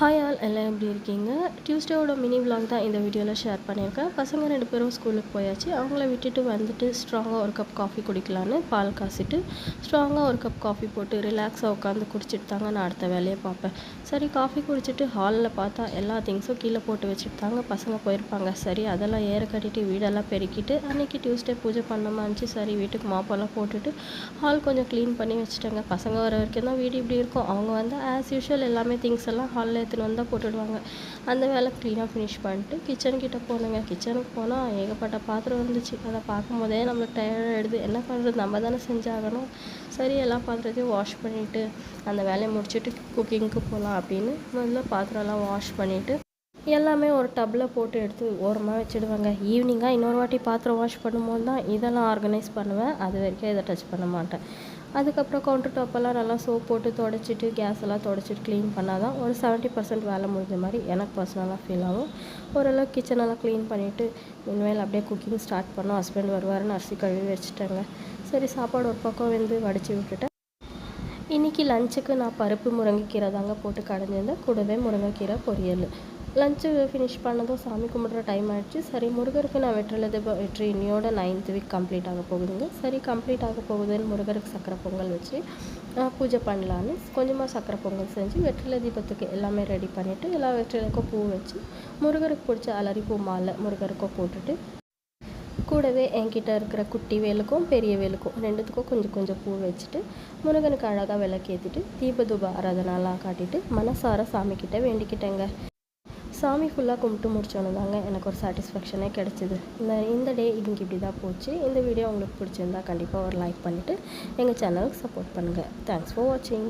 Hi all எல்லாம் எப்படி இருக்கீங்க? டியூஸ்டேவோட மினி விலாக் தான் இந்த வீடியோவில் ஷேர் பண்ணியிருக்கேன். பசங்க 2 பேரும் ஸ்கூலுக்கு போயாச்சு. அவங்கள விட்டுட்டு வந்துட்டு ஸ்ட்ராங்காக ஒரு கப் காஃபி குடிக்கலான்னு பால் காய்ச்சிட்டு ஸ்ட்ராங்காக ஒரு கப் காஃபி போட்டு ரிலாக்ஸாக உட்காந்து குடிச்சிட்டு தாங்க நான் அடுத்த வேலையை பார்ப்பேன். சரி, காஃபி குடிச்சிட்டு ஹாலில் பார்த்தா எல்லா திங்ஸும் கீழே போட்டு வச்சுட்டு தாங்க பசங்க போயிருப்பாங்க. சரி, அதெல்லாம் ஏற கட்டிட்டு வீடெல்லாம் பெருக்கிட்டு அன்றைக்கி டியூஸ்டே பூஜை பண்ணாமல் இருந்துச்சு. சரி, வீட்டுக்கு மாப்பெல்லாம் போட்டுட்டு ஹால் கொஞ்சம் க்ளீன் பண்ணி வச்சுட்டேங்க. பசங்க வர வரைக்கும் தான் வீடு இப்படி இருக்கும். அவங்க வந்து ஆஸ் யூஷுவல் எல்லாமே திங்ஸ் எல்லாம் ஹாலில் எடுத்துன்னு வந்தால் போட்டுடுவாங்க. அந்த வேலை க்ளீனாக ஃபினிஷ் பண்ணிட்டு கிச்சன்கிட்ட போனேங்க. கிச்சனுக்கு போனால் ஏகப்பட்ட பாத்திரம் வந்துச்சு. அதை பார்க்கும்போதே நம்மளுக்கு டயர்டாகிடுது. என்ன பண்ணுறது, நம்ம தானே செஞ்சாகணும். சரி, எல்லா பாத்திரத்தையும் வாஷ் பண்ணிவிட்டு அந்த வேலையை முடிச்சுட்டு குக்கிங்க்கு போகலாம் அப்படின்னு முதல்ல பாத்திரம்லாம் வாஷ் பண்ணிவிட்டு எல்லாமே ஒரு டப்பில் போட்டு எடுத்து ஓரமாக வச்சுடுவாங்க. ஈவினிங்காக இன்னொரு வாட்டி பாத்திரம் வாஷ் பண்ணும்போது தான் இதெல்லாம் ஆர்கனைஸ் பண்ணுவேன். அது வரைக்கும் இதை டச் பண்ண மாட்டேன். அதுக்கப்புறம் கவுண்டர் டாப்பெல்லாம் நல்லா சோப் போட்டு தொடச்சிட்டு கேஸ் எல்லாம் தொடச்சிட்டு க்ளீன் பண்ணால் தான் ஒரு 70% வேலை முடிஞ்ச மாதிரி எனக்கு பர்சனலாக ஃபீல் ஆகும். ஓரளவுக்கு கிச்சனெல்லாம் க்ளீன் பண்ணிவிட்டு இனிமேல் அப்படியே குக்கிங் ஸ்டார்ட் பண்ணோம். ஹஸ்பண்ட் வருவாருன்னு அரிசி கழுவி வச்சுட்டேங்க. சரி, சாப்பாடு ஒரு பக்கம் வெந்து வடித்து விட்டுட்டேன். இன்றைக்கி லஞ்சுக்கு நான் பருப்பு முருங்கைக்கீரை தாங்க போட்டு கடைஞ்சிருந்தேன். கூடவே முருங்கைக்கீரை பொரியல். லஞ்சு ஃபினிஷ் பண்ணதும் சாமி கும்பிட்ற டைம் ஆகிடுச்சு. சரி, முருகருக்கு நான் வெற்றி இன்னையோட 9th வீக் கம்ப்ளீட் ஆக போகுதுங்க. சரி, கம்ப்ளீட் ஆக போகுதுன்னு முருகருக்கு சக்கரை பொங்கல் வச்சு பூஜை பண்ணலான்னு கொஞ்சமாக சக்கரை பொங்கல் செஞ்சு வெற்றிலை தீபத்துக்கு எல்லாமே ரெடி பண்ணிவிட்டு எல்லா வெற்றிலைக்கும் பூ வச்சு முருகருக்கு பிடிச்ச அலரிப்பூ மாலை முருகருக்கும் போட்டுட்டு கூடவே என்கிட்ட இருக்கிற குட்டி வேலுக்கும் பெரிய வேலுக்கும் ரெண்டுத்துக்கும் கொஞ்சம் கொஞ்சம் பூ வச்சுட்டு முருகனுக்கு அழகாக விளக்கேற்றிட்டு தீபதூப ஆராதனாலாம் காட்டிட்டு மனசார சாமிக்கிட்ட வேண்டிக்கிட்டேங்க. சாமி ஃபுல்லாக கும்பிட்டு முடிச்சோன்னு தாங்க எனக்கு ஒரு சாட்டிஸ்ஃபேக்ஷனே கிடச்சிது. இந்த டே இன்னைக்கு இப்படி தான் போச்சு. இந்த வீடியோ உங்களுக்கு பிடிச்சிருந்தா கண்டிப்பாக ஒரு லைக் பண்ணிவிட்டு எங்கள் சேனலுக்கு சப்போர்ட் பண்ணுங்கள். தேங்க்ஸ் ஃபார் வாட்சிங்.